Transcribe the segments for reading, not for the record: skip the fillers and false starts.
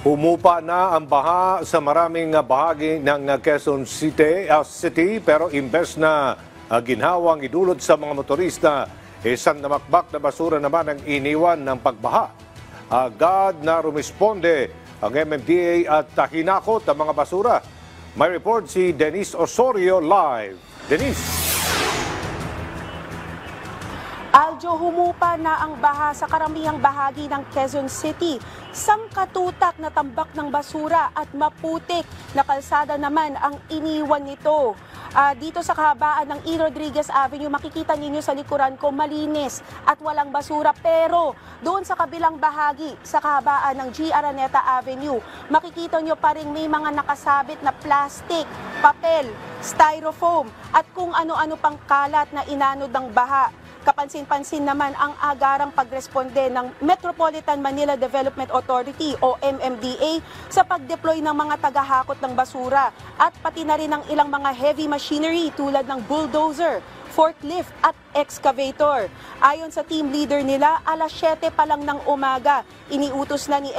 Humupa na ang baha sa maraming bahagi ng Quezon City pero imbes na ginhawang idulot sa mga motorista, isang namakbak na basura naman ang iniwan ng pagbaha. Agad na rumisponde ang MMDA at hinakot ang mga basura. May report si Denise Osorio live. Denise. Aljo, humupa na ang baha sa karamihang bahagi ng Quezon City. Sangkatutak na tambak ng basura at maputik na kalsada naman ang iniwan nito. Dito sa kahabaan ng E. Rodriguez Avenue, makikita ninyo sa likuran ko malinis at walang basura. Pero doon sa kabilang bahagi, sa kahabaan ng G. Araneta Avenue, makikita nyo pa rin may mga nakasabit na plastic, papel, styrofoam at kung ano-ano pang kalat na inanod ng baha. Kapansin-pansin naman ang agarang pagresponde ng Metropolitan Manila Development Authority o MMDA sa pag-deploy ng mga tagahakot ng basura at pati na rin ng ilang mga heavy machinery tulad ng bulldozer, forklift at excavator. Ayon sa team leader nila, alas 7 pa lang ng umaga, iniutos na ni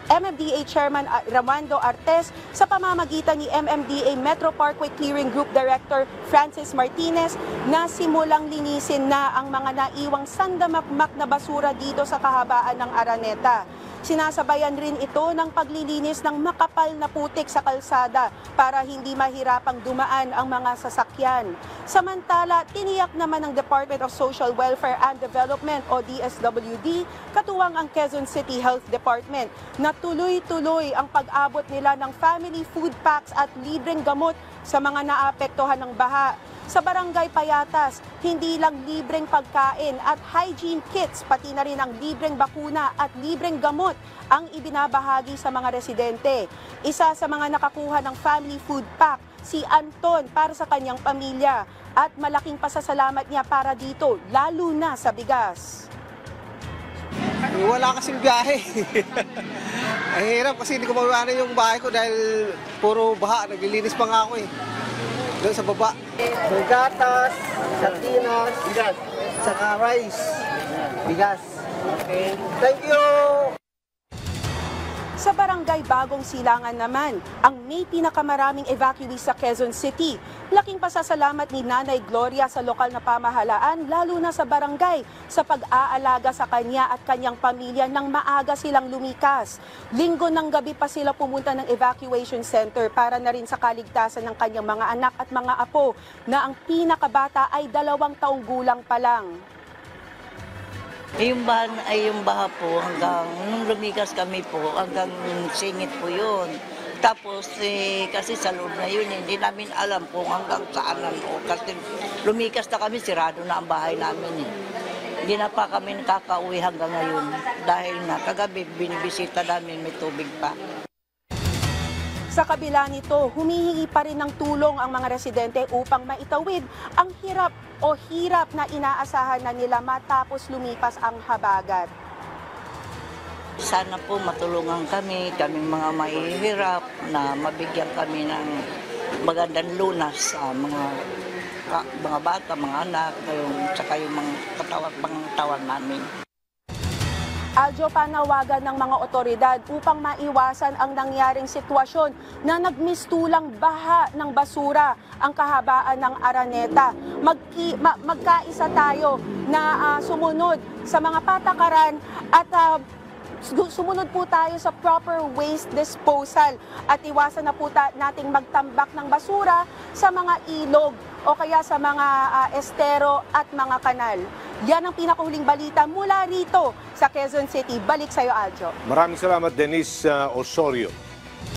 MMDA Chairman Ramando Artes sa pamamagitan ni MMDA Metro Parkway Clearing Group Director Francis Martinez na simulang linisin na ang mga naiwang sandamakmak na basura dito sa kahabaan ng Araneta. Sinasabayan rin ito ng paglilinis ng makapal na putik sa kalsada para hindi mahirapang dumaan ang mga sasakyan. Samantala, tiniyak naman ng Department of Social Welfare and Development o DSWD, katuwang ang Quezon City Health Department, na tuloy-tuloy ang pag-abot nila ng family food packs at libreng gamot sa mga naapektuhan ng baha. Sa Barangay Payatas, hindi lang libreng pagkain at hygiene kits, pati na rin ang libreng bakuna at libreng gamot ang ibinabahagi sa mga residente. Isa sa mga nakakuha ng family food pack, si Anton, para sa kanyang pamilya. At malaking pasasalamat niya para dito, lalo na sa bigas. Wala kasing biyahe. Ang hirap kasi hindi ko mawiwanan yung bahay ko dahil puro baha. Naglilinis pa nga ako eh. Doon sa baba. May gatas, sardinas, bigas, saka rice, bigas. Okay. Thank you! Sa Barangay Bagong Silangan naman, ang may pinakamaraming evacuees sa Quezon City. Laking pasasalamat ni Nanay Gloria sa lokal na pamahalaan, lalo na sa barangay, sa pag-aalaga sa kanya at kanyang pamilya nang maaga silang lumikas. Linggo ng gabi pa sila pumunta ng evacuation center para na rin sa kaligtasan ng kanyang mga anak at mga apo na ang pinakabata ay 2 taong gulang pa lang. Yung baha po hanggang nung lumikas kami po hanggang singit po yun. Tapos kasi sa loob na yun hindi namin alam kung hanggang saan o kasi lumikas na kami, sirado na ang bahay namin eh. Hindi na pa kami nakakauwi hanggang ngayon dahil na kagabi binibisita namin may tubig pa. Sa kabila nito, humihingi pa rin ng tulong ang mga residente upang maitawid ang hirap na inaasahan na nila matapos lumipas ang habagat. Sana po matulungan kami, kaming mga mahihirap na mabigyan kami ng magandang lunas sa mga bata, mga anak, saka yung mga katawan namin. Aljo, panawagan ng mga otoridad upang maiwasan ang nangyaring sitwasyon na nagmistulang baha ng basura ang kahabaan ng Araneta. Magkaisa tayo na sumunod sa mga patakaran at sumunod po tayo sa proper waste disposal at iwasan na po nating magtambak ng basura sa mga ilog o kaya sa mga estero at mga kanal. Yan ang pinakahuling balita mula rito sa Quezon City. Balik sa iyo, Aljo. Maraming salamat, Denise Osorio.